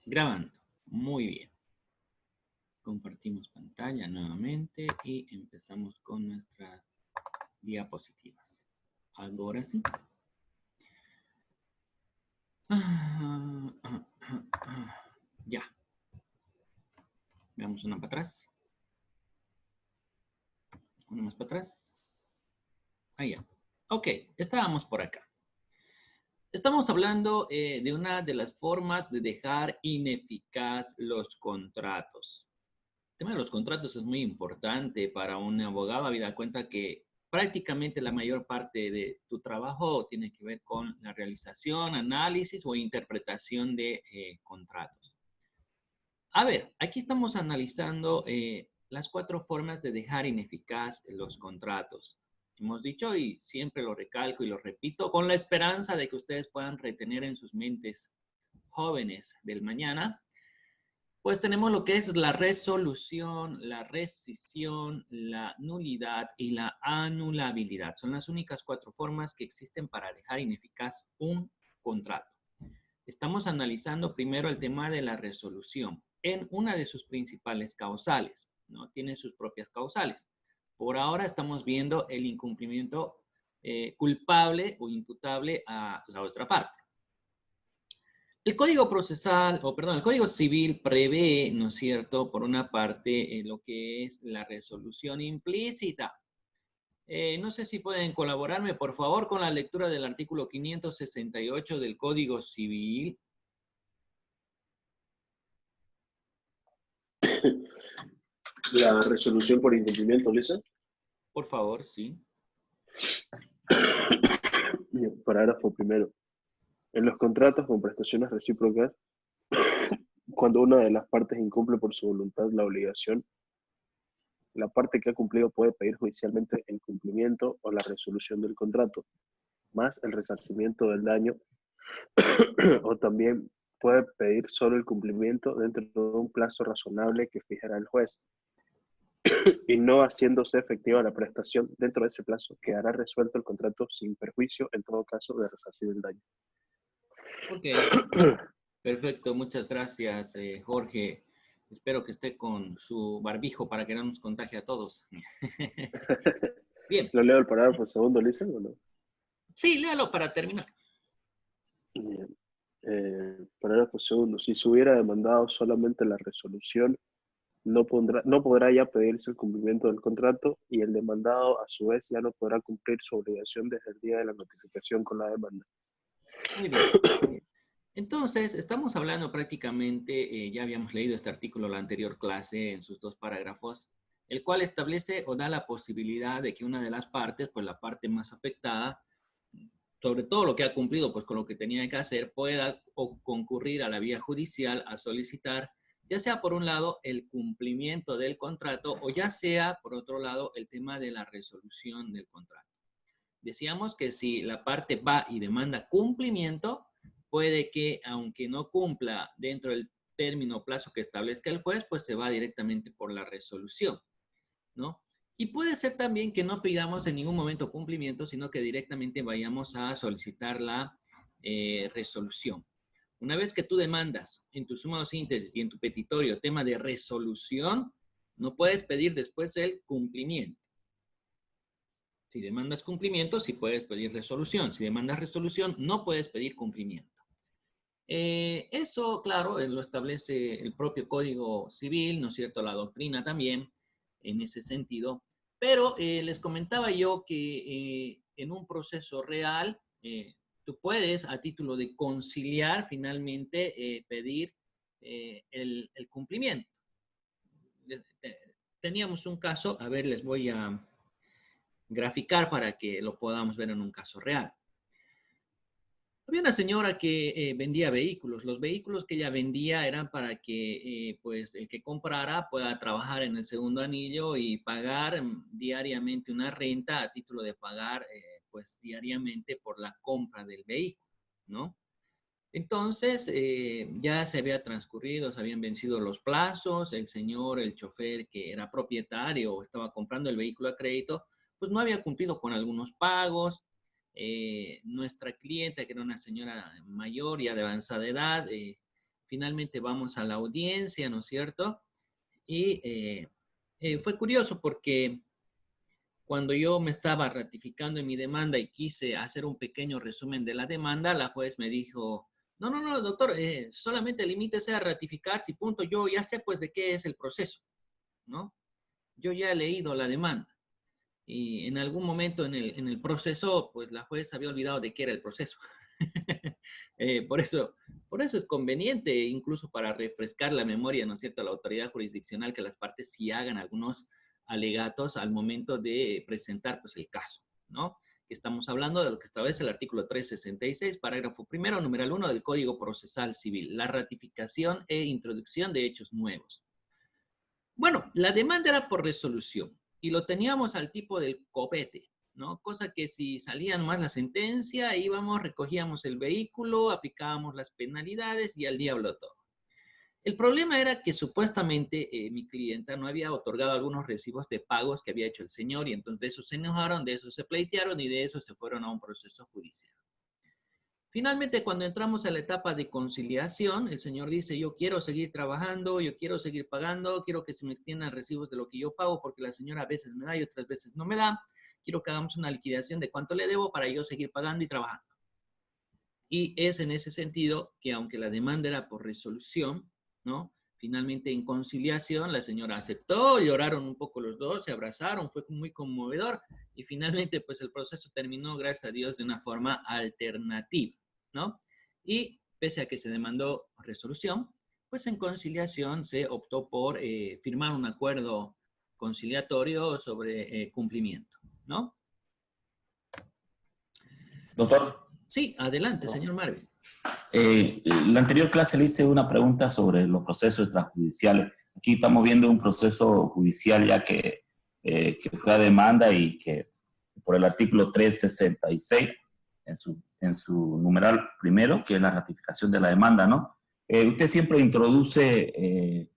Grabando. Muy bien. Compartimos pantalla nuevamente y empezamos con nuestras diapositivas. Ahora sí. Ya. Veamos una para atrás. Una más para atrás. Ahí ya. Ok, estábamos por acá. Estamos hablando de una de las formas de dejar ineficaz los contratos. El tema de los contratos es muy importante para un abogado, habida cuenta que prácticamente la mayor parte de tu trabajo tiene que ver con la realización, análisis o interpretación de contratos. A ver, aquí estamos analizando las 4 formas de dejar ineficaz los contratos. Hemos dicho y siempre lo recalco y lo repito con la esperanza de que ustedes puedan retener en sus mentes jóvenes del mañana, pues tenemos lo que es la resolución, la rescisión, la nulidad y la anulabilidad. Son las únicas 4 formas que existen para dejar ineficaz un contrato. Estamos analizando primero el tema de la resolución en una de sus principales causales, ¿no? Tiene sus propias causales. Por ahora estamos viendo el incumplimiento culpable o imputable a la otra parte. El Código Procesal, el Código Civil prevé, ¿no es cierto?, por una parte, lo que es la resolución implícita. No sé si pueden colaborarme, por favor, con la lectura del artículo 568 del Código Civil. La resolución por incumplimiento, Lisa. Por favor, sí. Parágrafo primero. En los contratos con prestaciones recíprocas, cuando una de las partes incumple por su voluntad la obligación, la parte que ha cumplido puede pedir judicialmente el cumplimiento o la resolución del contrato, más el resarcimiento del daño, o también puede pedir solo el cumplimiento dentro de un plazo razonable que fijará el juez, y no haciéndose efectiva la prestación dentro de ese plazo, quedará resuelto el contrato sin perjuicio en todo caso de resarcir el daño. Ok, perfecto, muchas gracias, Jorge. Espero que esté con su barbijo para que no nos contagie a todos. Bien. ¿Lo leo el parágrafo segundo, Lisa, o no? Sí, léalo para terminar. Bien. Parágrafo segundo. Si se hubiera demandado solamente la resolución, no podrá ya pedirse el cumplimiento del contrato, y el demandado a su vez ya no podrá cumplir su obligación desde el día de la notificación con la demanda. Muy bien. Entonces, estamos hablando prácticamente, ya habíamos leído este artículo en la anterior clase en sus 2 parágrafos, el cual establece o da la posibilidad de que una de las partes, pues la parte más afectada, sobre todo lo que ha cumplido pues con lo que tenía que hacer, pueda concurrir a la vía judicial a solicitar, ya sea por un lado el cumplimiento del contrato o ya sea por otro lado el tema de la resolución del contrato. Decíamos que si la parte va y demanda cumplimiento, puede que aunque no cumpla dentro del término o plazo que establezca el juez, pues se va directamente por la resolución, ¿no? Y puede ser también que no pidamos en ningún momento cumplimiento, sino que directamente vayamos a solicitar la resolución. Una vez que tú demandas en tu suma o síntesis y en tu petitorio tema de resolución, no puedes pedir después el cumplimiento. Si demandas cumplimiento, sí puedes pedir resolución. Si demandas resolución, no puedes pedir cumplimiento. Eso, claro, lo establece el propio Código Civil, ¿no es cierto? La doctrina también, en ese sentido. Pero les comentaba yo que en un proceso real, tú puedes, a título de conciliar, finalmente pedir el cumplimiento. Teníamos un caso, a ver, les voy a graficar para que lo podamos ver en un caso real. Había una señora que vendía vehículos. Los vehículos que ella vendía eran para que pues el que comprara pueda trabajar en el segundo anillo y pagar diariamente una renta a título de pagar pues diariamente por la compra del vehículo, ¿no? Entonces ya se había transcurrido, se habían vencido los plazos, el señor, el chofer que era propietario o estaba comprando el vehículo a crédito, pues no había cumplido con algunos pagos. Nuestra clienta, que era una señora mayor, ya de avanzada edad, finalmente vamos a la audiencia, ¿no es cierto? Y fue curioso porque cuando yo me estaba ratificando en mi demanda y quise hacer un pequeño resumen de la demanda, la juez me dijo, no, no, no, doctor, solamente limítese a ratificarse y punto. Yo ya sé pues de qué es el proceso, ¿no? Yo ya he leído la demanda. Y en algún momento en el proceso, pues la juez había olvidado de qué era el proceso. Por eso es conveniente, incluso para refrescar la memoria, ¿no es cierto?, a la autoridad jurisdiccional, que las partes sí hagan algunos alegatos al momento de presentar, pues, el caso, ¿no? Estamos hablando de lo que establece el artículo 366, parágrafo primero, numeral 1 del Código Procesal Civil, la ratificación e introducción de hechos nuevos. Bueno, la demanda era por resolución y lo teníamos al tipo del copete, ¿no? Cosa que si salían más la sentencia, íbamos, recogíamos el vehículo, aplicábamos las penalidades y al diablo todo. El problema era que supuestamente mi clienta no había otorgado algunos recibos de pagos que había hecho el señor y entonces de eso se enojaron, de eso se pleitearon y de eso se fueron a un proceso judicial. Finalmente, cuando entramos a la etapa de conciliación, el señor dice, yo quiero seguir trabajando, yo quiero seguir pagando, quiero que se me extiendan recibos de lo que yo pago porque la señora a veces me da y otras veces no me da. Quiero que hagamos una liquidación de cuánto le debo para yo seguir pagando y trabajando. Y es en ese sentido que aunque la demanda era por resolución, ¿no? Finalmente en conciliación la señora aceptó, lloraron un poco los dos, se abrazaron, fue muy conmovedor y finalmente pues el proceso terminó, gracias a Dios, de una forma alternativa, ¿no? Y pese a que se demandó resolución, pues en conciliación se optó por firmar un acuerdo conciliatorio sobre cumplimiento, ¿no? Doctor, Sí, adelante, señor Marvin. la anterior clase le hice una pregunta sobre los procesos extrajudiciales. Aquí estamos viendo un proceso judicial ya que fue a demanda y que por el artículo 366 en su numeral primero, que es la ratificación de la demanda, ¿no? Usted siempre introduce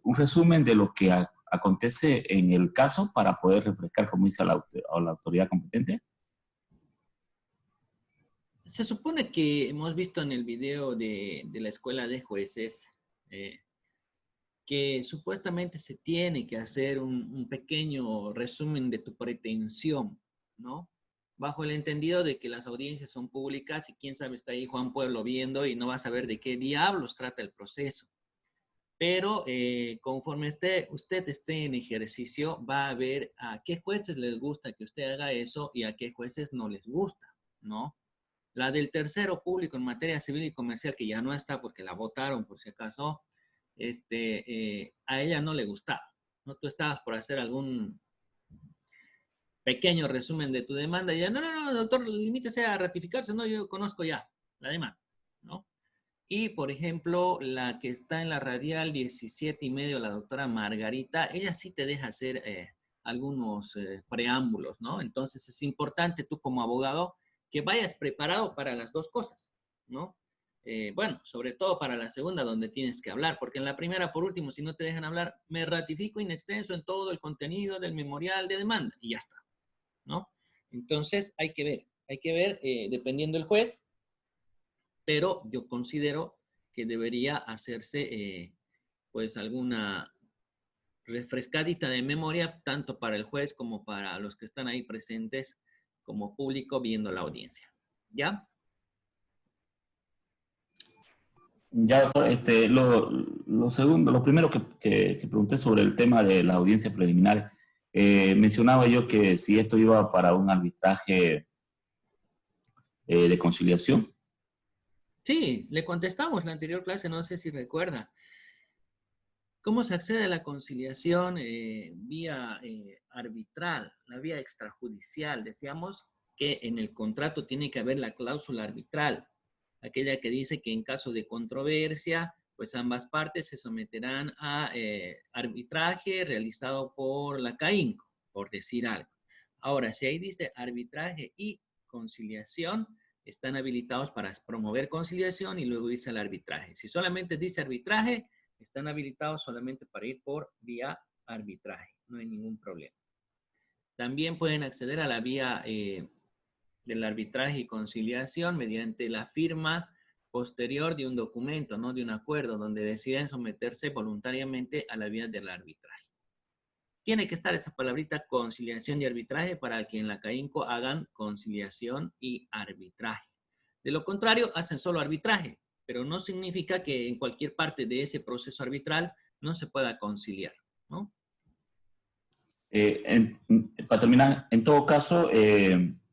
un resumen de lo que acontece en el caso para poder refrescar, como dice a la autoridad competente. Se supone que hemos visto en el video de la escuela de jueces que supuestamente se tiene que hacer un pequeño resumen de tu pretensión, ¿no? Bajo el entendido de que las audiencias son públicas y quién sabe está ahí Juan Pueblo viendo y no va a saber de qué diablos trata el proceso. Pero conforme usted esté en ejercicio, va a ver a qué jueces les gusta que usted haga eso y a qué jueces no les gusta, ¿no? La del tercero público en materia civil y comercial, que ya no está porque la votaron por si acaso, a ella no le gustaba, ¿no? Tú estabas por hacer algún pequeño resumen de tu demanda y ella, no, no, no, doctor, limítese a ratificarse, no, yo conozco ya la demanda, ¿no? Y, por ejemplo, la que está en la radial 17.5, la doctora Margarita, ella sí te deja hacer algunos preámbulos, ¿no? Entonces es importante tú como abogado que vayas preparado para las dos cosas, ¿no? Bueno, sobre todo para la segunda donde tienes que hablar, porque en la primera, por último, si no te dejan hablar, me ratifico in extenso en todo el contenido del memorial de demanda y ya está, ¿no? Entonces hay que ver, dependiendo del juez, pero yo considero que debería hacerse pues alguna refrescadita de memoria, tanto para el juez como para los que están ahí presentes como público viendo la audiencia. ¿Ya? Ya, lo segundo, lo primero que pregunté sobre el tema de la audiencia preliminar, mencionaba yo que si esto iba para un arbitraje de conciliación. Sí, le contestamos la anterior clase, no sé si recuerda. ¿Cómo se accede a la conciliación vía arbitral, la vía extrajudicial? Decíamos que en el contrato tiene que haber la cláusula arbitral, aquella que dice que en caso de controversia, pues ambas partes se someterán a arbitraje realizado por la CAINCO, por decir algo. Ahora, si ahí dice arbitraje y conciliación, están habilitados para promover conciliación y luego dice el arbitraje. Si solamente dice arbitraje, están habilitados solamente para ir por vía arbitraje, no hay ningún problema. También pueden acceder a la vía del arbitraje y conciliación mediante la firma posterior de un documento, no de un acuerdo, donde deciden someterse voluntariamente a la vía del arbitraje. Tiene que estar esa palabrita conciliación y arbitraje para que en la CAINCO hagan conciliación y arbitraje. De lo contrario, hacen solo arbitraje, pero no significa que en cualquier parte de ese proceso arbitral no se pueda conciliar, ¿no? Para terminar, en todo caso,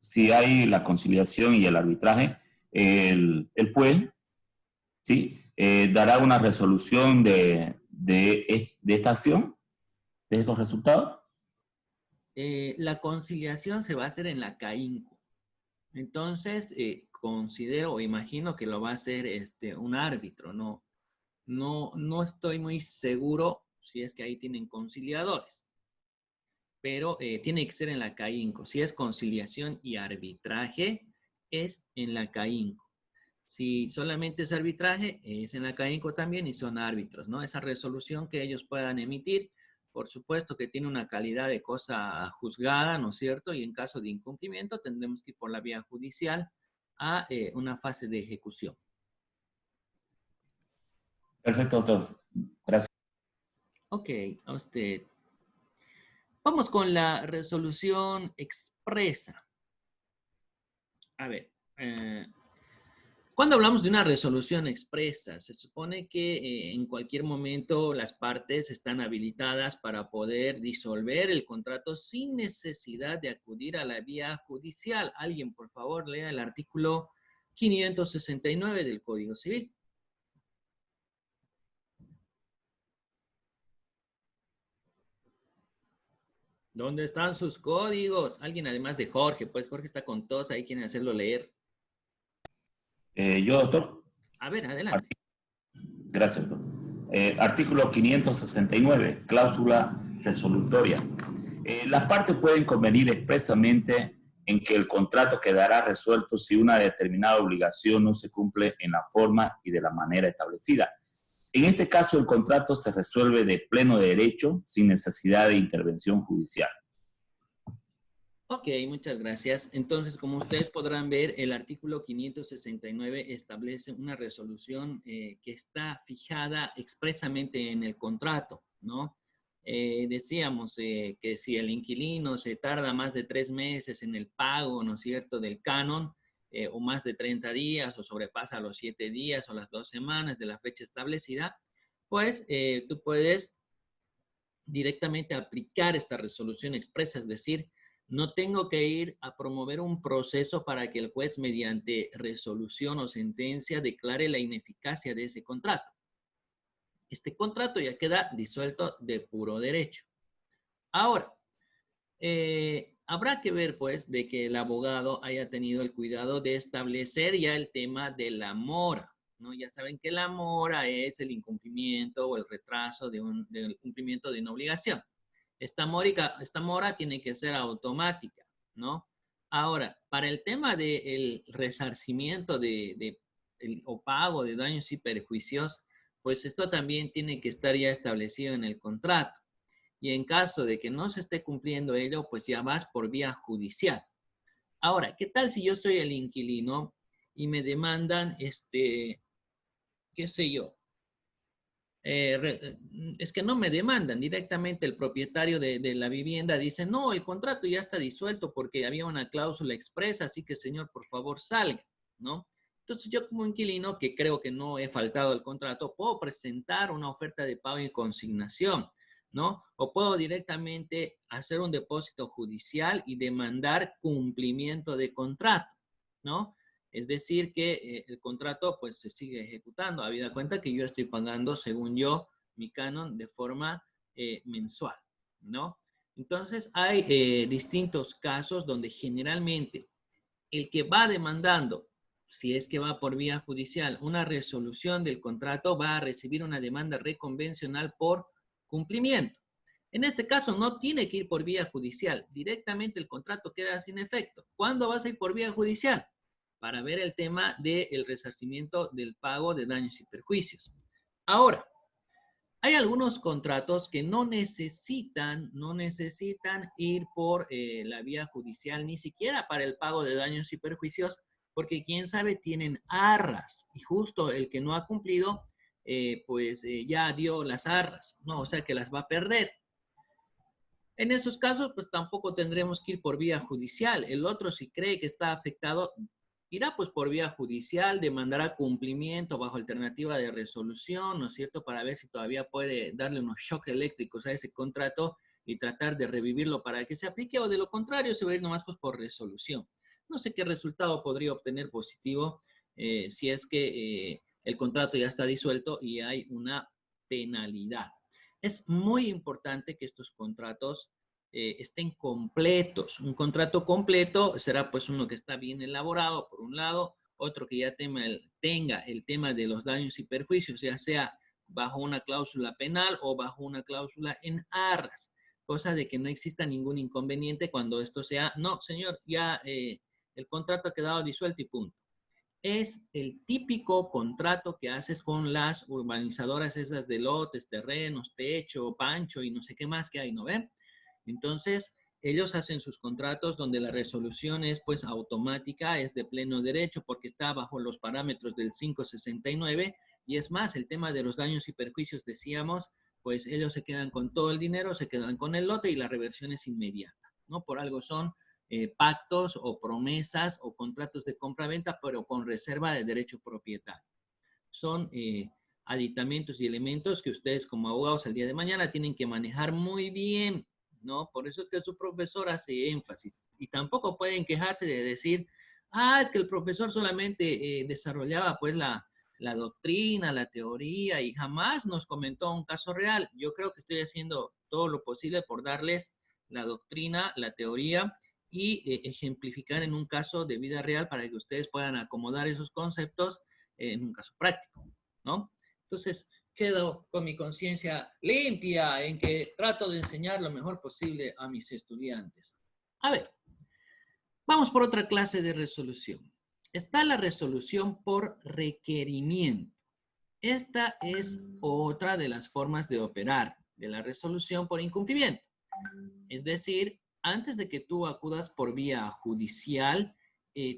si hay la conciliación y el arbitraje, el juez, ¿sí? Dará una resolución de esta acción, de estos resultados. La conciliación se va a hacer en la CAINCO. Entonces, considero o imagino que lo va a hacer un árbitro. No estoy muy seguro si es que ahí tienen conciliadores. Pero tiene que ser en la CAINCO. Si es conciliación y arbitraje, es en la CAINCO. Si solamente es arbitraje, es en la CAINCO también y son árbitros, ¿no? Esa resolución que ellos puedan emitir, por supuesto que tiene una calidad de cosa juzgada, ¿no es cierto? Y en caso de incumplimiento tendremos que ir por la vía judicial a una fase de ejecución. Perfecto, doctor. Gracias. Ok, a usted. Vamos con la resolución expresa. A ver, cuando hablamos de una resolución expresa, se supone que en cualquier momento las partes están habilitadas para poder disolver el contrato sin necesidad de acudir a la vía judicial. Alguien, por favor, lea el artículo 569 del Código Civil. ¿Dónde están sus códigos? Alguien además de Jorge, pues Jorge está con todos, ahí quieren hacerlo leer. Yo, doctor. A ver, adelante. Gracias, doctor. Artículo 569, cláusula resolutoria. Las partes pueden convenir expresamente en que el contrato quedará resuelto si una determinada obligación no se cumple en la forma y de la manera establecida. En este caso, el contrato se resuelve de pleno derecho sin necesidad de intervención judicial. Ok, muchas gracias. Entonces, como ustedes podrán ver, el artículo 569 establece una resolución que está fijada expresamente en el contrato, ¿no? Decíamos que si el inquilino se tarda más de 3 meses en el pago, ¿no es cierto?, del canon, o más de 30 días, o sobrepasa los 7 días o las 2 semanas de la fecha establecida, pues tú puedes directamente aplicar esta resolución expresa, es decir, no tengo que ir a promover un proceso para que el juez mediante resolución o sentencia declare la ineficacia de ese contrato. Este contrato ya queda disuelto de puro derecho. Ahora, habrá que ver pues de que el abogado haya tenido el cuidado de establecer ya el tema de la mora, ¿no? Ya saben que la mora es el incumplimiento o el retraso del cumplimiento de una obligación. Esta mora tiene que ser automática, ¿no? Ahora, para el tema del resarcimiento o pago de daños y perjuicios, pues esto también tiene que estar ya establecido en el contrato. Y en caso de que no se esté cumpliendo ello, pues ya vas por vía judicial. Ahora, ¿qué tal si yo soy el inquilino y me demandan, qué sé yo? Es que no me demandan directamente el propietario de la vivienda, dice, no, el contrato ya está disuelto porque había una cláusula expresa, así que señor, por favor, salga, ¿no? Entonces yo como inquilino, que creo que no he faltado al contrato, puedo presentar una oferta de pago y consignación, ¿no? O puedo directamente hacer un depósito judicial y demandar cumplimiento de contrato, ¿no? Es decir, que el contrato pues se sigue ejecutando, habida cuenta que yo estoy pagando, según yo, mi canon de forma mensual, ¿no? Entonces, hay distintos casos donde generalmente el que va demandando, si es que va por vía judicial, una resolución del contrato, va a recibir una demanda reconvencional por cumplimiento. En este caso, no tiene que ir por vía judicial. Directamente el contrato queda sin efecto. ¿Cuándo vas a ir por vía judicial? Para ver el tema del resarcimiento del pago de daños y perjuicios. Ahora, hay algunos contratos que no necesitan ir por la vía judicial, ni siquiera para el pago de daños y perjuicios, porque quién sabe tienen arras y justo el que no ha cumplido, ya dio las arras, ¿no? O sea que las va a perder. En esos casos, pues tampoco tendremos que ir por vía judicial. El otro, si cree que está afectado, irá pues por vía judicial, demandará cumplimiento bajo alternativa de resolución, ¿no es cierto?, para ver si todavía puede darle unos shocks eléctricos a ese contrato y tratar de revivirlo para que se aplique, o de lo contrario se va a ir nomás pues por resolución. No sé qué resultado podría obtener positivo si es que el contrato ya está disuelto y hay una penalidad. Es muy importante que estos contratos estén completos. Un contrato completo será pues uno que está bien elaborado, por un lado, otro que ya tenga el tema de los daños y perjuicios, ya sea bajo una cláusula penal o bajo una cláusula en arras, cosa de que no exista ningún inconveniente cuando esto sea, no, señor, ya el contrato ha quedado disuelto y punto. Es el típico contrato que haces con las urbanizadoras esas de lotes, terrenos, techo, pancho y no sé qué más que hay, ¿no ven? Entonces, ellos hacen sus contratos donde la resolución es pues automática, es de pleno derecho porque está bajo los parámetros del 569 y es más, el tema de los daños y perjuicios decíamos, pues ellos se quedan con todo el dinero, se quedan con el lote y la reversión es inmediata, ¿no? Por algo son pactos o promesas o contratos de compra-venta, pero con reserva de derecho propietario. Son aditamentos y elementos que ustedes como abogados el día de mañana tienen que manejar muy bien, ¿no? Por eso es que su profesor hace énfasis. Y tampoco pueden quejarse de decir, es que el profesor solamente desarrollaba pues la doctrina, la teoría y jamás nos comentó un caso real. Yo creo que estoy haciendo todo lo posible por darles la doctrina, la teoría y ejemplificar en un caso de vida real para que ustedes puedan acomodar esos conceptos en un caso práctico, ¿no? Entonces, quedo con mi conciencia limpia en que trato de enseñar lo mejor posible a mis estudiantes. A ver, vamos por otra clase de resolución. Está la resolución por requerimiento. Esta es otra de las formas de operar de la resolución por incumplimiento. Es decir, antes de que tú acudas por vía judicial,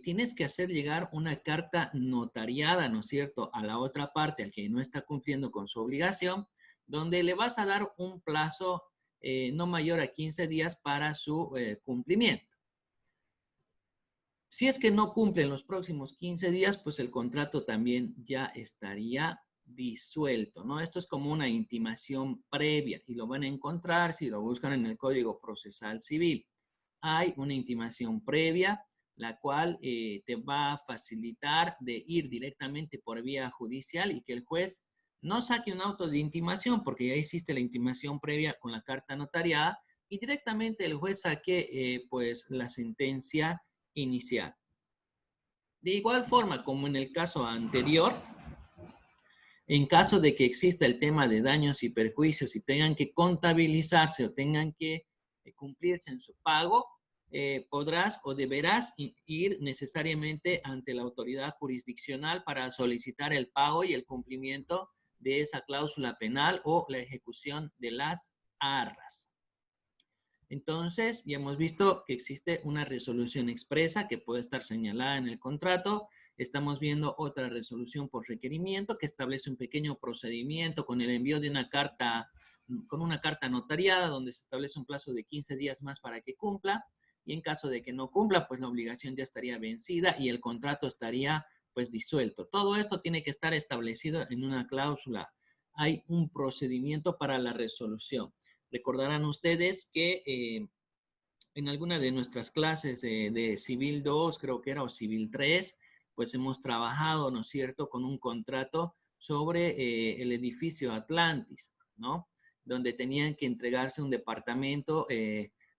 tienes que hacer llegar una carta notariada, ¿no es cierto?, a la otra parte, al que no está cumpliendo con su obligación, donde le vas a dar un plazo no mayor a 15 días para su cumplimiento. Si es que no cumple en los próximos 15 días, pues el contrato también ya estaría disuelto, ¿no? Esto es como una intimación previa y lo van a encontrar si lo buscan en el Código Procesal Civil. Hay una intimación previa, la cual te va a facilitar de ir directamente por vía judicial y que el juez no saque un auto de intimación porque ya existe la intimación previa con la carta notariada y directamente el juez saque pues la sentencia inicial. De igual forma como en el caso anterior, en caso de que exista el tema de daños y perjuicios y tengan que contabilizarse o tengan que cumplirse en su pago, podrás o deberás ir necesariamente ante la autoridad jurisdiccional para solicitar el pago y el cumplimiento de esa cláusula penal o la ejecución de las arras. Entonces, ya hemos visto que existe una resolución expresa que puede estar señalada en el contrato. Estamos viendo otra resolución por requerimiento que establece un pequeño procedimiento con el envío de una carta, con una carta notariada donde se establece un plazo de 15 días más para que cumpla. Y en caso de que no cumpla, pues la obligación ya estaría vencida y el contrato estaría pues disuelto. Todo esto tiene que estar establecido en una cláusula. Hay un procedimiento para la resolución. Recordarán ustedes que en alguna de nuestras clases de Civil 2, creo que era, o Civil 3, pues hemos trabajado, ¿no es cierto?, con un contrato sobre el edificio Atlantis, ¿no? Donde tenían que entregarse un departamento,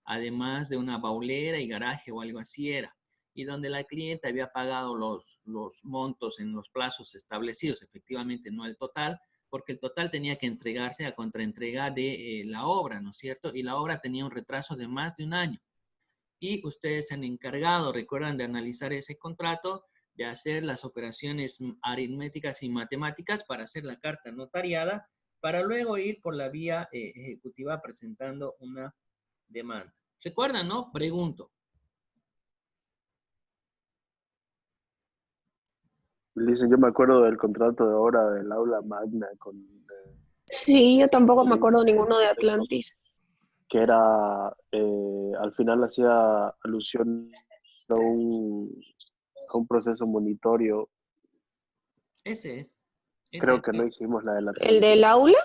además de una baulera y garaje o algo así era, y donde la clienta había pagado los montos en los plazos establecidos, efectivamente no el total, porque el total tenía que entregarse a contraentrega de la obra, ¿no es cierto? Y la obra tenía un retraso de más de un año. Y ustedes se han encargado, recuerdan, de analizar ese contrato, de hacer las operaciones aritméticas y matemáticas para hacer la carta notariada, para luego ir por la vía ejecutiva presentando una demanda. ¿Se acuerdan, no? Pregunto. Dicen, yo me acuerdo del contrato de obra del aula magna con Sí, yo tampoco me acuerdo Atlantis, ninguno de Atlantis. que era, al final hacía alusión a un proceso monitorio. Ese es. Creo que no hicimos la del ¿El Atlantis. del aula?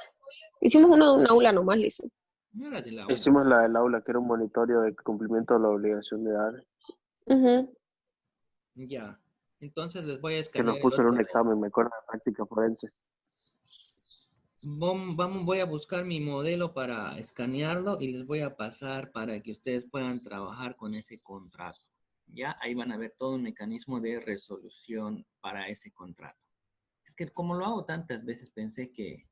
Hicimos uno de un aula nomás, Lisa. No era de la aula. Hicimos la del aula, que era un monitorio de cumplimiento de la obligación de dar, Ujú. Ya. Entonces les voy a que escanear nos el puso en un otro. examen, me acuerdo, de práctica forense. Voy a buscar mi modelo para escanearlo y les voy a pasar para que ustedes puedan trabajar con ese contrato. Ya, ahí van a ver todo un mecanismo de resolución para ese contrato. Es que como lo hago tantas veces, pensé que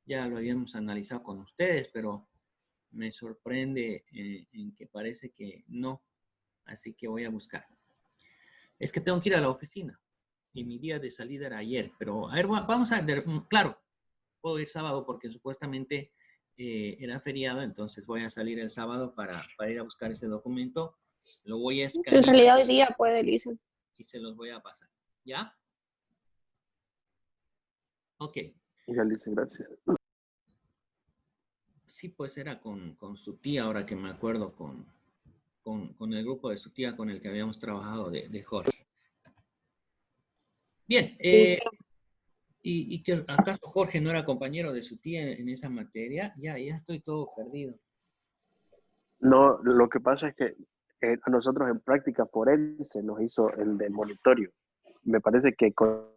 ya lo habíamos analizado con ustedes, pero me sorprende en que parece que no. Así que voy a buscar. Es que tengo que ir a la oficina y mi día de salida era ayer, pero a ver, vamos a ver, claro, puedo ir sábado porque supuestamente era feriado, entonces voy a salir el sábado para ir a buscar ese documento. Lo voy a En escanear realidad hoy día puede, Lisa. y se los voy a pasar. ¿Ya? Ok. Y ya le dice, gracias. Sí, pues era con su tía, ahora que me acuerdo, con el grupo de su tía con el que habíamos trabajado de Jorge. Bien, Sí. ¿y que acaso Jorge no era compañero de su tía en esa materia? Ya estoy todo perdido. No, lo que pasa es que a nosotros en práctica forense nos hizo el del monitorio. Me parece que con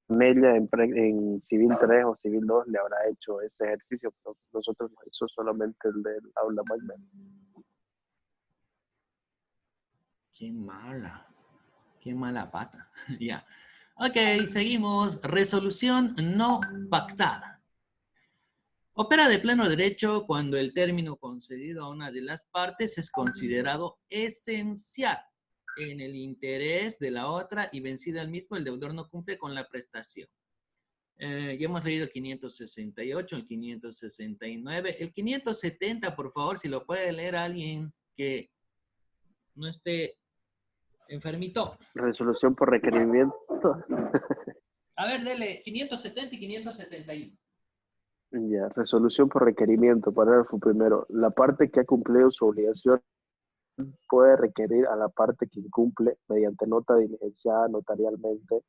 ella en Civil 3 o Civil 2 le habrá hecho ese ejercicio, pero nosotros nos hizo solamente el del aula magna. Qué mala pata. Ya. Ok, seguimos. Resolución no pactada. Opera de pleno derecho cuando el término concedido a una de las partes es considerado esencial en el interés de la otra y vencido el mismo, el deudor no cumple con la prestación. Ya hemos leído el 568, el 569, el 570, por favor, si lo puede leer alguien que no esté enfermito. Resolución por requerimiento. A ver, dele 570 y 571. Ya, resolución por requerimiento, parágrafo primero. La parte que ha cumplido su obligación puede requerir a la parte que incumple, mediante nota diligenciada notarialmente,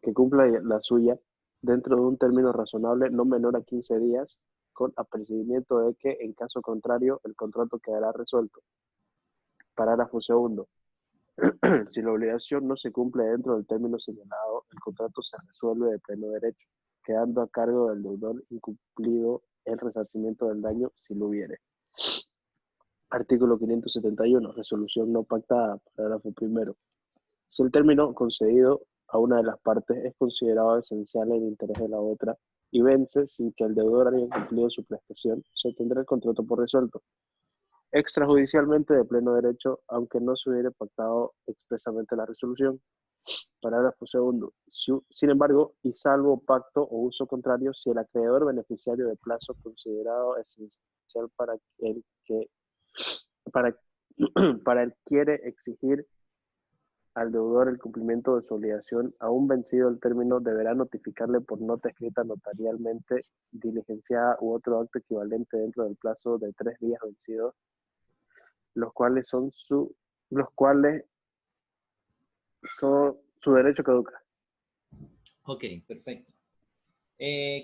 que cumpla la suya dentro de un término razonable no menor a 15 días, con apercibimiento de que, en caso contrario, el contrato quedará resuelto. Parágrafo segundo. Si la obligación no se cumple dentro del término señalado, el contrato se resuelve de pleno derecho, quedando a cargo del deudor incumplido el resarcimiento del daño si lo hubiere. Artículo 571. Resolución no pactada. Parágrafo primero. Si el término concedido a una de las partes es considerado esencial en el interés de la otra y vence sin que el deudor haya cumplido su prestación, se tendrá el contrato por resuelto, extrajudicialmente de pleno derecho, aunque no se hubiera pactado expresamente la resolución. Parágrafo segundo. Sin embargo, y salvo pacto o uso contrario, si el acreedor beneficiario de plazo considerado esencial para el que para el quiere exigir al deudor el cumplimiento de su obligación, aún vencido el término, deberá notificarle por nota escrita notarialmente, diligenciada u otro acto equivalente dentro del plazo de 3 días vencidos, los cuales son su derecho caduca. Ok, perfecto.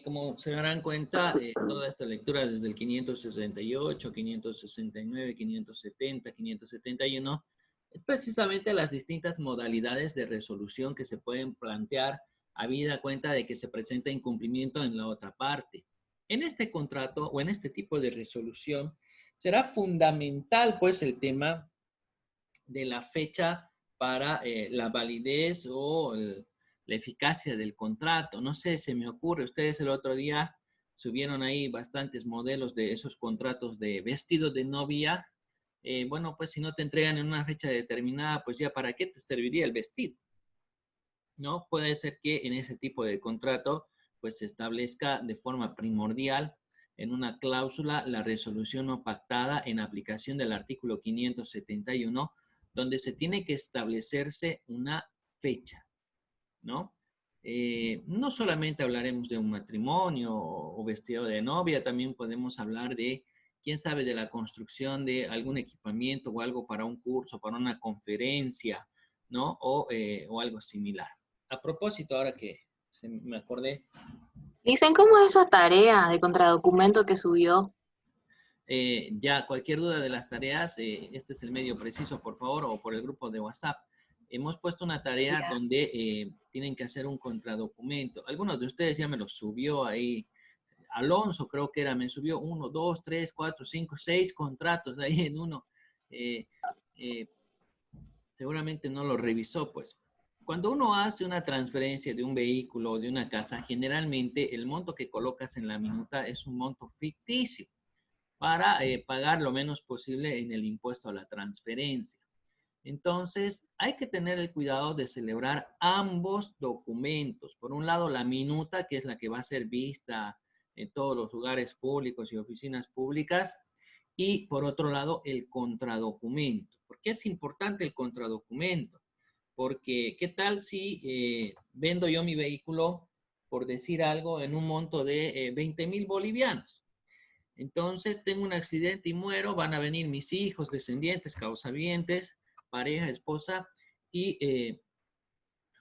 Como se darán cuenta, toda esta lectura desde el 568, 569, 570, 571, es precisamente las distintas modalidades de resolución que se pueden plantear habida cuenta de que se presenta incumplimiento en la otra parte. En este contrato o en este tipo de resolución será fundamental pues el tema de la fecha para la validez o la eficacia del contrato. No sé, se me ocurre, ustedes el otro día subieron ahí bastantes modelos de esos contratos de vestido de novia. Bueno, pues si no te entregan en una fecha determinada, pues ya para qué te serviría el vestido, ¿no? Puede ser que en ese tipo de contrato, pues se establezca de forma primordial en una cláusula la resolución no pactada en aplicación del artículo 571, donde se tiene que establecerse una fecha, ¿no? No solamente hablaremos de un matrimonio o vestido de novia, también podemos hablar de, quién sabe, de la construcción de algún equipamiento o algo para un curso, para una conferencia, ¿no? O algo similar. A propósito, ahora que me acordé, Dicen, ¿cómo es esa tarea de contradocumento que subió? ya cualquier duda de las tareas, este es el medio preciso, por favor, o por el grupo de WhatsApp. Hemos puesto una tarea Ya. donde tienen que hacer un contradocumento. Algunos de ustedes ya me lo subió ahí. Alonso creo que era, me subió 1, 2, 3, 4, 5, 6 contratos ahí en uno. Eh, eh, seguramente no lo revisó, pues. Cuando uno hace una transferencia de un vehículo o de una casa, generalmente el monto que colocas en la minuta es un monto ficticio para pagar lo menos posible en el impuesto a la transferencia. Entonces, hay que tener el cuidado de celebrar ambos documentos. Por un lado, la minuta, que es la que va a ser vista en todos los lugares públicos y oficinas públicas, y por otro lado, el contradocumento. ¿Por qué es importante el contradocumento? Porque, ¿qué tal si vendo yo mi vehículo, por decir algo, en un monto de 20,000 bolivianos? Entonces, tengo un accidente y muero, van a venir mis hijos, descendientes, causavientes, pareja, esposa, y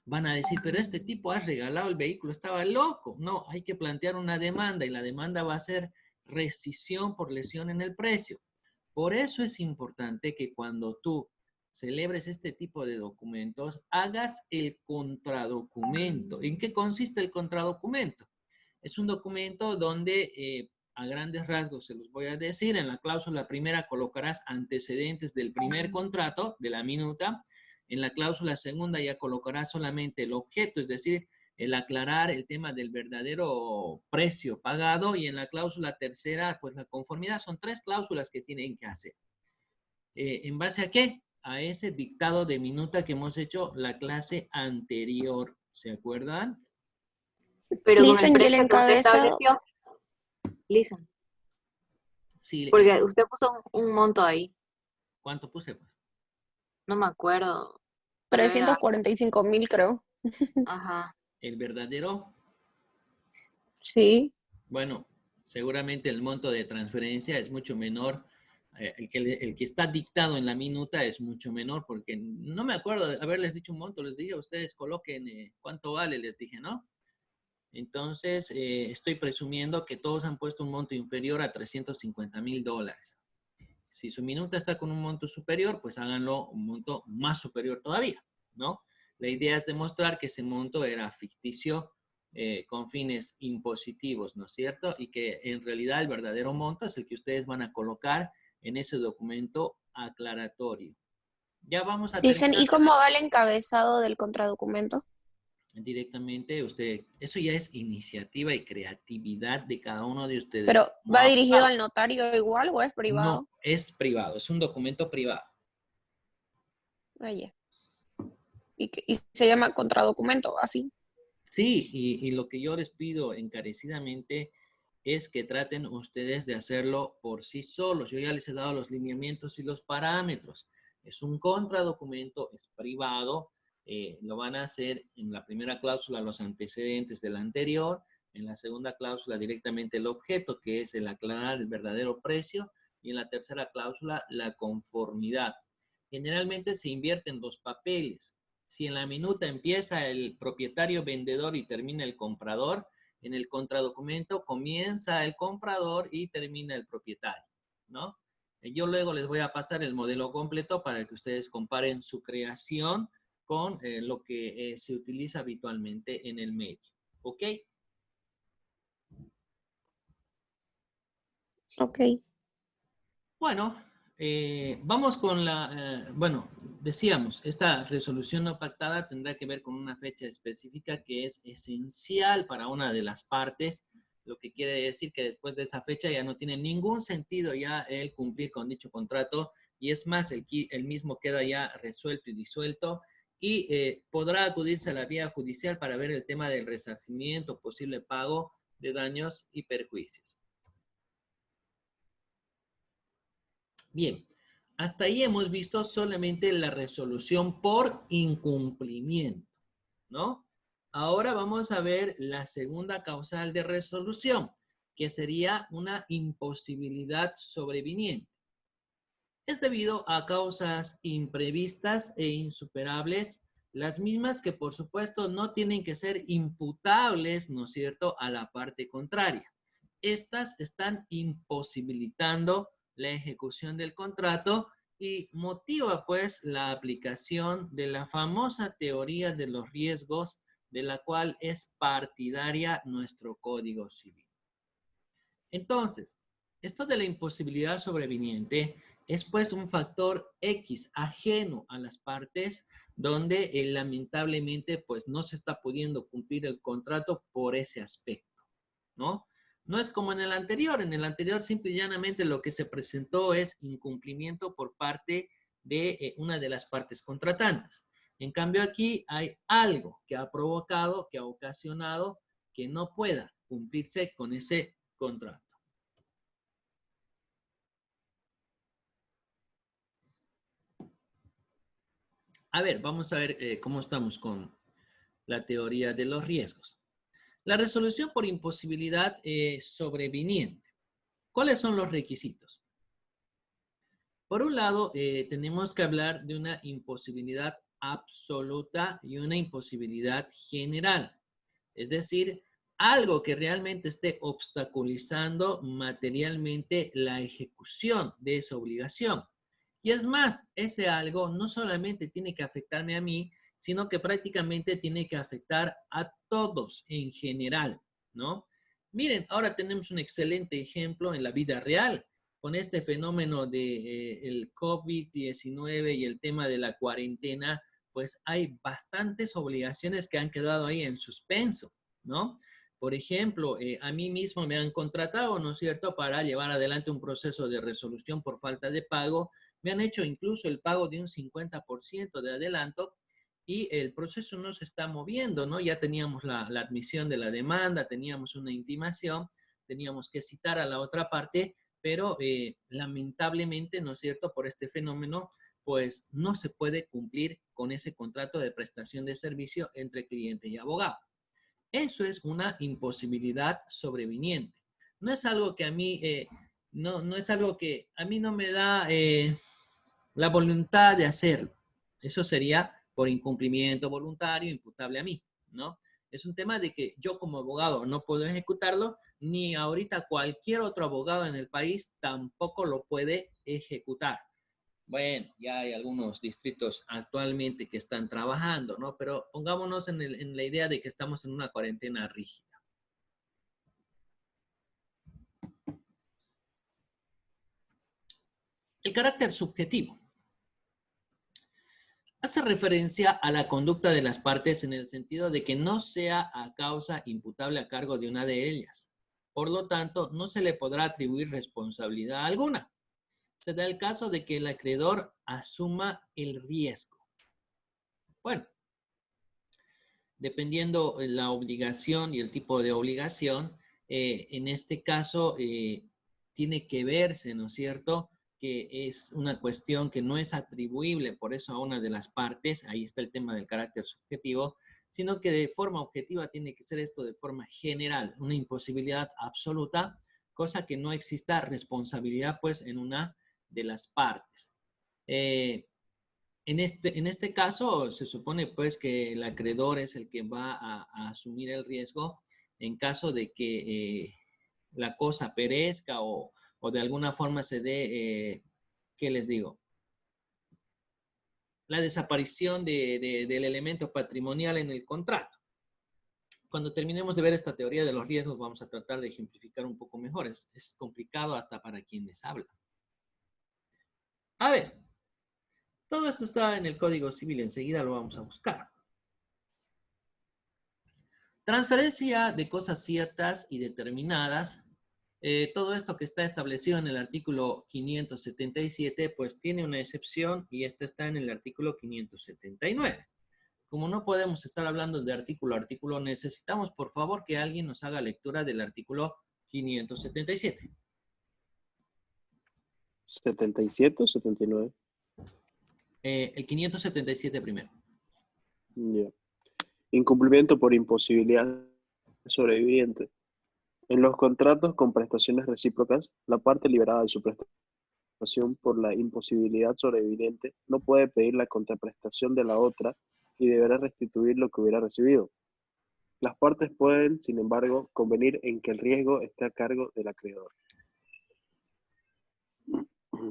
van a decir, pero este tipo ha regalado el vehículo, estaba loco. No, hay que plantear una demanda y la demanda va a ser rescisión por lesión en el precio. Por eso es importante que cuando tú celebres este tipo de documentos, hagas el contradocumento. ¿En qué consiste el contradocumento? Es un documento donde, a grandes rasgos se los voy a decir, en la cláusula primera colocarás antecedentes del primer contrato, de la minuta. En la cláusula segunda ya colocarás solamente el objeto, es decir, el aclarar el tema del verdadero precio pagado. Y en la cláusula tercera, pues la conformidad. Son 3 cláusulas que tienen que hacer. ¿En base a qué? A ese dictado de minuta que hemos hecho la clase anterior. ¿Se acuerdan? Pero con el Listen, y el precio que usted encabezado. estableció, listen, Sí. porque usted puso un monto ahí, ¿Cuánto puse, pues? no me acuerdo, pero era, 345,000, creo. ajá, El verdadero, Sí. bueno, seguramente el monto de transferencia es mucho menor. El que está dictado en la minuta es mucho menor, porque no me acuerdo de haberles dicho un monto. Les dije a ustedes, coloquen cuánto vale, les dije, ¿no? Entonces, estoy presumiendo que todos han puesto un monto inferior a $350,000. Si su minuta está con un monto superior, pues háganlo un monto más superior todavía, ¿no? La idea es demostrar que ese monto era ficticio, con fines impositivos, ¿no es cierto? Y que en realidad el verdadero monto es el que ustedes van a colocar en ese documento aclaratorio. Ya vamos a Dicen, terminar. ¿y cómo va el encabezado del contradocumento? Directamente, usted, eso ya es iniciativa y creatividad de cada uno de ustedes. ¿Pero como va dirigido abogado. al notario igual o es privado? No, es privado, es un documento privado. Ah, ya. Y se llama contradocumento, así. Sí, y lo que yo les pido encarecidamente es que traten ustedes de hacerlo por sí solos. Yo ya les he dado los lineamientos y los parámetros. Es un contradocumento, es privado. Lo van a hacer en la primera cláusula los antecedentes del anterior, en la segunda cláusula directamente el objeto, que es el aclarar el verdadero precio, y en la tercera cláusula la conformidad. Generalmente se invierten los papeles. Si en la minuta empieza el propietario vendedor y termina el comprador, en el contradocumento comienza el comprador y termina el propietario, ¿no? Yo luego les voy a pasar el modelo completo para que ustedes comparen su creación con lo que se utiliza habitualmente en el medio. ¿Ok? Ok. Bueno, vamos con bueno, decíamos, esta resolución no pactada tendrá que ver con una fecha específica que es esencial para una de las partes, lo que quiere decir que después de esa fecha ya no tiene ningún sentido ya el cumplir con dicho contrato, y es más, el mismo queda ya resuelto y disuelto, y podrá acudirse a la vía judicial para ver el tema del resarcimiento, posible pago de daños y perjuicios. Bien, hasta ahí hemos visto solamente la resolución por incumplimiento, ¿no? ahora vamos a ver la segunda causal de resolución, que sería una imposibilidad sobreviniente. Es debido a causas imprevistas e insuperables, las mismas que por supuesto no tienen que ser imputables, ¿no es cierto?, a la parte contraria. Estas están imposibilitando la ejecución del contrato y motiva pues la aplicación de la famosa teoría de los riesgos, de la cual es partidaria nuestro Código Civil. Entonces, esto de la imposibilidad sobreviniente es pues un factor X ajeno a las partes donde lamentablemente pues no se está pudiendo cumplir el contrato por ese aspecto, ¿no? No es como en el anterior simple y llanamente lo que se presentó es incumplimiento por parte de una de las partes contratantes. En cambio aquí hay algo que ha provocado, que ha ocasionado que no pueda cumplirse con ese contrato. A ver, vamos a ver cómo estamos con la teoría de los riesgos. La resolución por imposibilidad sobreviniente. ¿Cuáles son los requisitos? Por un lado, tenemos que hablar de una imposibilidad absoluta y una imposibilidad general. Es decir, algo que realmente esté obstaculizando materialmente la ejecución de esa obligación. Y es más, ese algo no solamente tiene que afectarme a mí, sino que prácticamente tiene que afectar a todos en general, ¿no? Miren, ahora tenemos un excelente ejemplo en la vida real con este fenómeno de el COVID-19 y el tema de la cuarentena, pues hay bastantes obligaciones que han quedado ahí en suspenso, ¿no? Por ejemplo, a mí mismo me han contratado, ¿no es cierto?, para llevar adelante un proceso de resolución por falta de pago. Me han hecho incluso el pago de un 50% de adelanto y el proceso no se está moviendo, ¿no? Ya teníamos la admisión de la demanda, teníamos una intimación, teníamos que citar a la otra parte, pero lamentablemente, ¿no es cierto?, por este fenómeno, pues no se puede cumplir con ese contrato de prestación de servicio entre cliente y abogado. Eso es una imposibilidad sobreviniente. No es algo que a mí, no es algo que a mí no me da la voluntad de hacerlo. Eso sería por incumplimiento voluntario imputable a mí, ¿no? Es un tema de que yo como abogado no puedo ejecutarlo, ni ahorita cualquier otro abogado en el país tampoco lo puede ejecutar. Bueno, ya hay algunos distritos actualmente que están trabajando, ¿no? Pero pongámonos en la idea de que estamos en una cuarentena rígida. El carácter subjetivo hace referencia a la conducta de las partes en el sentido de que no sea a causa imputable a cargo de una de ellas. Por lo tanto, no se le podrá atribuir responsabilidad alguna. Se da el caso de que el acreedor asuma el riesgo. Bueno, dependiendo la obligación y el tipo de obligación, en este caso tiene que verse, ¿no es cierto?, que es una cuestión que no es atribuible por eso a una de las partes, ahí está el tema del carácter subjetivo, sino que de forma objetiva tiene que ser esto de forma general, una imposibilidad absoluta, cosa que no exista responsabilidad pues en una de las partes. En este caso se supone pues que el acreedor es el que va a asumir el riesgo en caso de que la cosa perezca o de alguna forma se dé, ¿qué les digo? La desaparición del elemento patrimonial en el contrato. Cuando terminemos de ver esta teoría de los riesgos vamos a tratar de ejemplificar un poco mejor. Es complicado hasta para quienes hablan. A ver, todo esto está en el Código Civil, enseguida lo vamos a buscar. Transferencia de cosas ciertas y determinadas. Todo esto que está establecido en el artículo 577, pues tiene una excepción y esta está en el artículo 579. Como no podemos estar hablando de artículo a artículo, necesitamos, por favor, que alguien nos haga lectura del artículo 577. ¿77 o 79? El 577 primero. Ya. Incumplimiento por imposibilidad sobreviviente. En los contratos con prestaciones recíprocas, la parte liberada de su prestación por la imposibilidad sobreviviente no puede pedir la contraprestación de la otra y deberá restituir lo que hubiera recibido. Las partes pueden, sin embargo, convenir en que el riesgo esté a cargo del acreedor.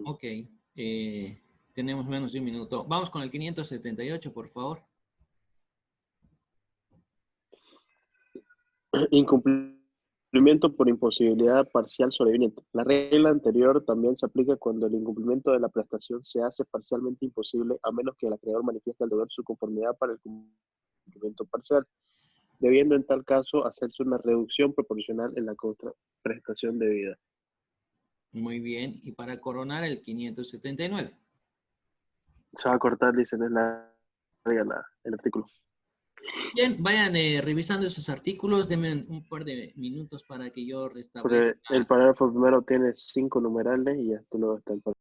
Ok. Tenemos menos de un minuto. Vamos con el 578, por favor. Incumplimiento por imposibilidad parcial sobreviviente. La regla anterior también se aplica cuando el incumplimiento de la prestación se hace parcialmente imposible, a menos que el acreedor manifieste al deber su conformidad para el cumplimiento parcial, debiendo en tal caso hacerse una reducción proporcional en la contraprestación debida. Muy bien. Y para coronar, el 579. Se va a cortar, dicen, es el artículo. Bien, vayan revisando esos artículos. Denme un par de minutos para que yo Porque restablezca. el parágrafo primero tiene 5 numerales y esto luego está el parágrafo.